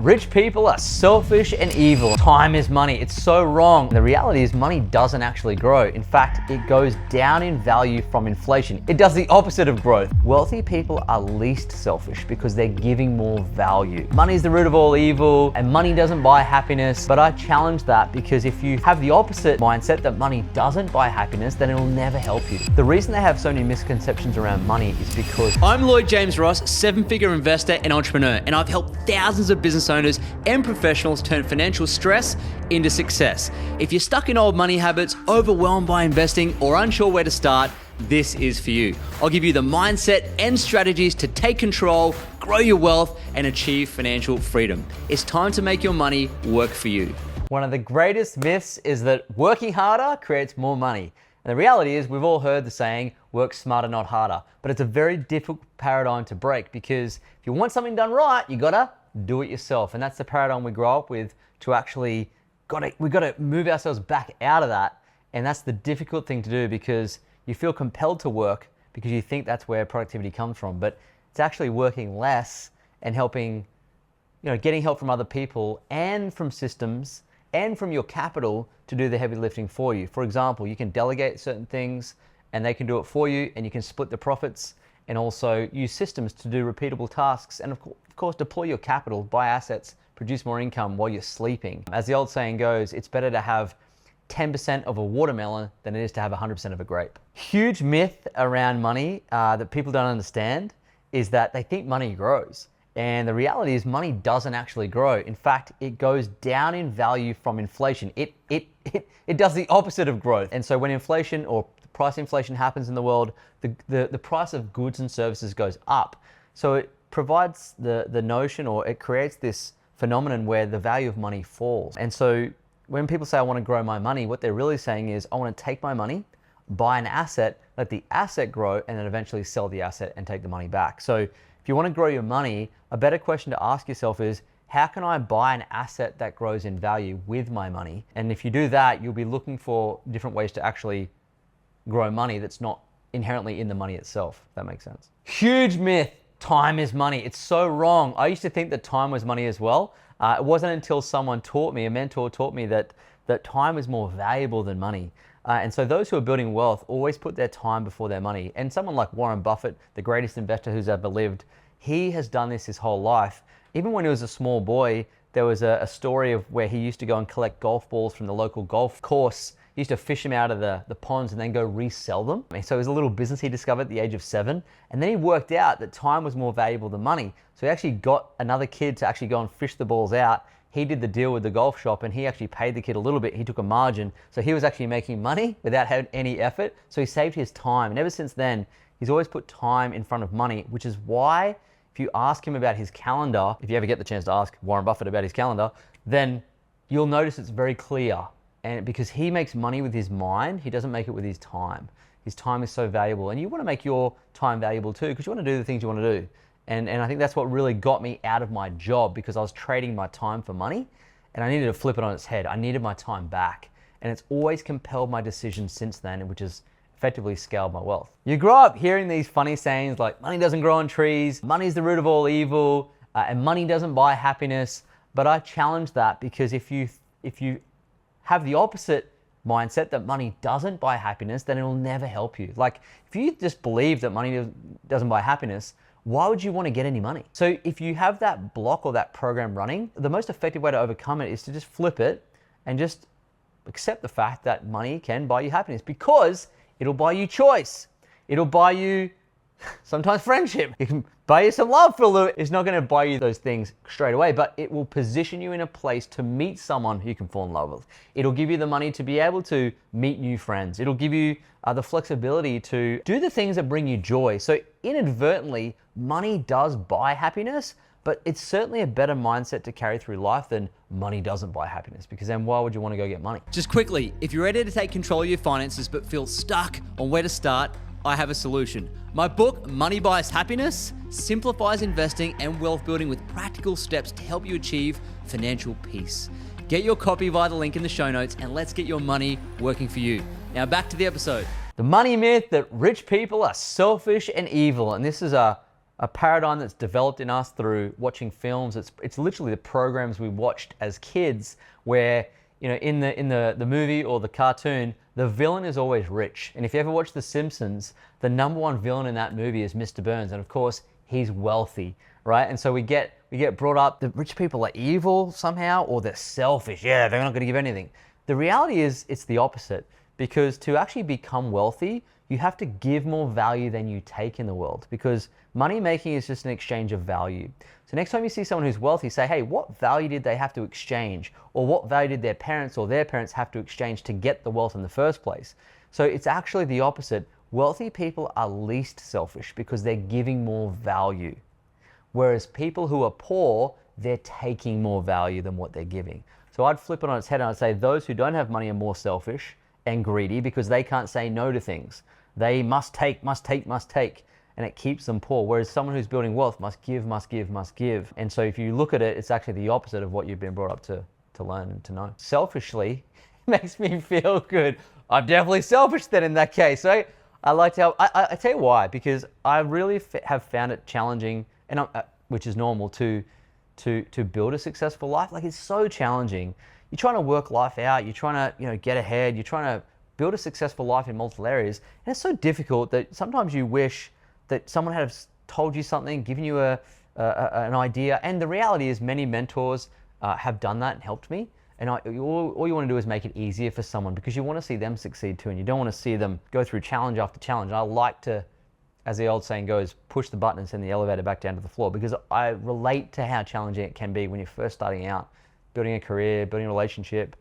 rich people are selfish and evil. Time is money. It's so wrong. The reality is money doesn't actually grow. In fact, it goes down in value from inflation. It does the opposite of growth. Wealthy people are least selfish because they're giving more value. Money is the root of all evil and money doesn't buy happiness. But I challenge that because if you have the opposite mindset that money doesn't buy happiness, then it will never help you. The reason they have so many misconceptions around money is because I'm Lloyd James Ross, seven-figure investor and entrepreneur, and I've helped thousands of business owners and professionals turn financial stress into success. If you're stuck in old money habits, overwhelmed by investing, or unsure where to start, this is for you. I'll give you the mindset and strategies to take control, grow your wealth, and achieve financial freedom. It's time to make your money work for you. one of the greatest myths is that working harder creates more money. And the reality is we've all heard the saying, work smarter, not harder. But it's a very difficult paradigm to break because if you want something done right, you gotta do it yourself. And that's the paradigm we grow up with to actually, we gotta move ourselves back out of that. And that's the difficult thing to do because you feel compelled to work because you think that's where productivity comes from. But it's actually working less and helping, getting help from other people and from systems and from your capital to do the heavy lifting for you. For example, you can delegate certain things and they can do it for you, and you can split the profits and also use systems to do repeatable tasks, and of course deploy your capital, buy assets, produce more income while you're sleeping. As the old saying goes, it's better to have 10% of a watermelon than it is to have 100% of a grape. Huge myth around money that people don't understand is that they think money grows. And the reality is money doesn't actually grow. In fact, it goes down in value from inflation. It does the opposite of growth. And so when inflation or price inflation happens in the world, the price of goods and services goes up. So it provides the notion, or it creates this phenomenon where the value of money falls. And so when people say, I want to grow my money, what they're really saying is, I want to take my money, buy an asset, let the asset grow, and then eventually sell the asset and take the money back. So if you want to grow your money, a better question to ask yourself is, how can I buy an asset that grows in value with my money? And if you do that, you'll be looking for different ways to actually grow money that's not inherently in the money itself, if that makes sense. Huge myth, time is money. It's so wrong. I used to think that time was money as well. It wasn't until someone taught me, a mentor taught me that time is more valuable than money. And so those who are building wealth always put their time before their money. And someone like Warren Buffett, the greatest investor who's ever lived, he has done this his whole life. Even when he was a small boy, there was a story of where he used to go and collect golf balls from the local golf course. He used to fish them out of the ponds and then go resell them. And so it was a little business he discovered at the age of 7. And then he worked out that time was more valuable than money. So he actually got another kid to actually go and fish the balls out. He did the deal with the golf shop and he actually paid the kid a little bit. He took a margin. So he was actually making money without having any effort. So he saved his time. And ever since then, he's always put time in front of money, which is why if you ask him about his calendar, if you ever get the chance to ask Warren Buffett about his calendar, then you'll notice it's very clear. And because he makes money with his mind, he doesn't make it with his time. His time is so valuable. And you want to make your time valuable too, because you want to do the things you want to do. And I think that's what really got me out of my job, because I was trading my time for money and I needed to flip it on its head. I needed my time back. And it's always compelled my decisions since then, which has effectively scaled my wealth. You grow up hearing these funny sayings like money doesn't grow on trees, money is the root of all evil, and money doesn't buy happiness. But I challenge that because if you have the opposite mindset that money doesn't buy happiness, then it will never help you. Like if you just believe that money doesn't buy happiness, why would you want to get any money? So if you have that block or that program running, the most effective way to overcome it is to just flip it and just accept the fact that money can buy you happiness, because it'll buy you choice. It'll buy you sometimes friendship. It can buy you some love for a little. It's not going to buy you those things straight away, but it will position you in a place to meet someone who you can fall in love with. It'll give you the money to be able to meet new friends. It'll give you the flexibility to do the things that bring you joy. So inadvertently, money does buy happiness, but it's certainly a better mindset to carry through life than money doesn't buy happiness, because then why would you want to go get money? Just quickly, if you're ready to take control of your finances but feel stuck on where to start, I have a solution. My book, Money Buys Happiness, simplifies investing and wealth building with practical steps to help you achieve financial peace. Get your copy via the link in the show notes, and let's get your money working for you. Now back to the episode. The money myth that rich people are selfish and evil. And this is a a paradigm that's developed in us through watching films. It's literally the programs we watched as kids where, in the movie or the cartoon, the villain is always rich. And if you ever watch The Simpsons, the number one villain in that movie is Mr. Burns. And of course, he's wealthy, right? And so we get brought up, the rich people are evil somehow, or they're selfish. Yeah, they're not going to give anything. The reality is it's the opposite, because to actually become wealthy, you have to give more value than you take in the world, because money making is just an exchange of value. So next time you see someone who's wealthy, say, hey, what value did they have to exchange? Or what value did their parents or their parents have to exchange to get the wealth in the first place? So it's actually the opposite. Wealthy people are least selfish because they're giving more value. Whereas people who are poor, they're taking more value than what they're giving. So I'd flip it on its head and I'd say those who don't have money are more selfish and greedy because they can't say no to things. They must take, must take, must take, and it keeps them poor. Whereas someone who's building wealth must give, must give, must give. And so if you look at it, it's actually the opposite of what you've been brought up to learn and to know. Selfishly, it makes me feel good. I'm definitely selfish then in that case, right? I like to help. I tell you why, because I really have found it challenging, and which is normal, to build a successful life. Like, it's so challenging. You're trying to work life out, you're trying to get ahead, you're trying to build a successful life in multiple areas, and it's so difficult that sometimes you wish that someone had told you something, given you an idea. And the reality is many mentors have done that and helped me. And all you want to do is make it easier for someone, because you want to see them succeed too, and you don't want to see them go through challenge after challenge. And I like to, as the old saying goes, push the button and send the elevator back down to the floor, because I relate to how challenging it can be when you're first starting out, building a career, building a relationship,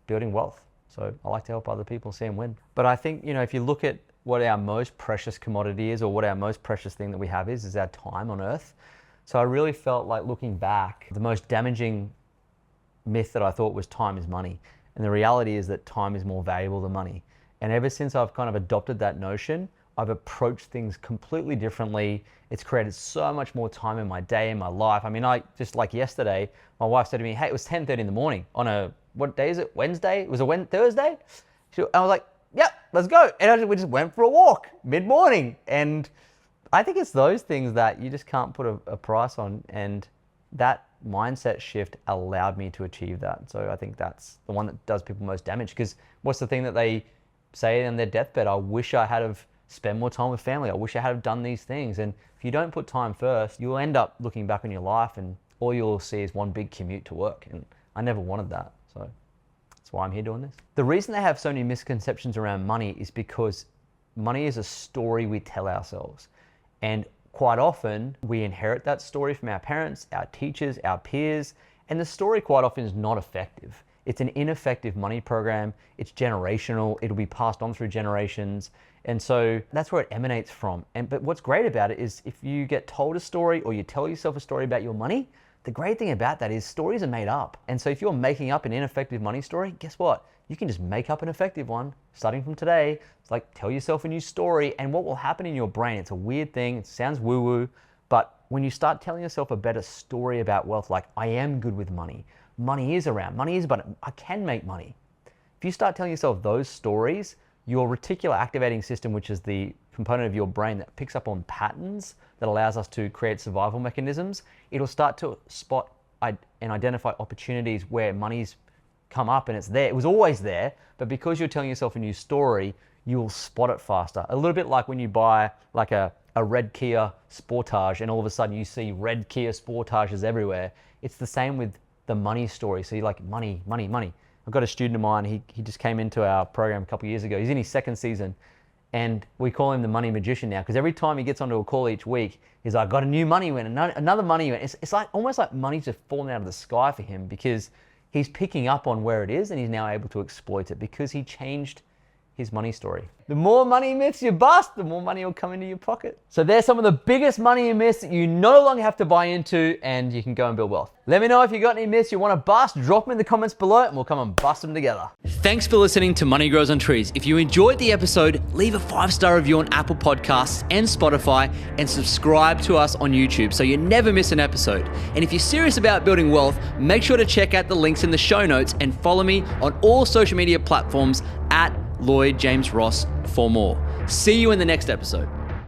building wealth. So I like to help other people see them win. But I think, if you look at what our most precious commodity is, or what our most precious thing that we have is our time on earth. So I really felt like, looking back, the most damaging myth that I thought was time is money. And the reality is that time is more valuable than money. And ever since I've kind of adopted that notion, I've approached things completely differently. It's created so much more time in my day, in my life. I mean, just like yesterday, my wife said to me, hey, it was 10:30 in the morning on what day is it? Wednesday? It was a Thursday? I was like, yep, let's go. And we just went for a walk mid-morning. And I think it's those things that you just can't put a price on. And that mindset shift allowed me to achieve that. So I think that's the one that does people most damage, because what's the thing that they say on their deathbed? I wish I had have spent more time with family. I wish I had have done these things. And if you don't put time first, you'll end up looking back on your life and all you'll see is one big commute to work. And I never wanted that. So that's why I'm here doing this. The reason they have so many misconceptions around money is because money is a story we tell ourselves. And quite often we inherit that story from our parents, our teachers, our peers, and the story quite often is not effective. It's an ineffective money program. It's generational. It'll be passed on through generations. And so that's where it emanates from. But what's great about it is, if you get told a story or you tell yourself a story about your money, the great thing about that is stories are made up. And so if you're making up an ineffective money story, guess what? You can just make up an effective one starting from today. It's like, tell yourself a new story, and what will happen in your brain, it's a weird thing, it sounds woo-woo, but when you start telling yourself a better story about wealth, like, I am good with money, money is around, money is abundant, I can make money. If you start telling yourself those stories, your reticular activating system, which is the component of your brain that picks up on patterns that allows us to create survival mechanisms, it'll start to spot and identify opportunities where money's come up and it's there. It was always there, but because you're telling yourself a new story, you'll spot it faster. A little bit like when you buy like a red Kia Sportage and all of a sudden you see red Kia Sportages everywhere. It's the same with the money story. So you're like, money, money, money. I've got a student of mine, he just came into our program a couple of years ago. He's in his second season, and we call him the money magician now, because every time he gets onto a call each week, he's like, got a new money win, another money win. It's like almost like money's just falling out of the sky for him, because he's picking up on where it is and he's now able to exploit it because he changed his money story. The more money myths you bust, the more money will come into your pocket. So there's some of the biggest money myths that you no longer have to buy into, and you can go and build wealth. Let me know if you got any myths you want to bust. Drop them in the comments below and we'll come and bust them together. Thanks for listening to Money Grows on Trees. If you enjoyed the episode, leave a 5-star review on Apple Podcasts and Spotify, and subscribe to us on YouTube so you never miss an episode. And if you're serious about building wealth, make sure to check out the links in the show notes and follow me on all social media platforms at Lloyd James Ross for more. See you in the next episode.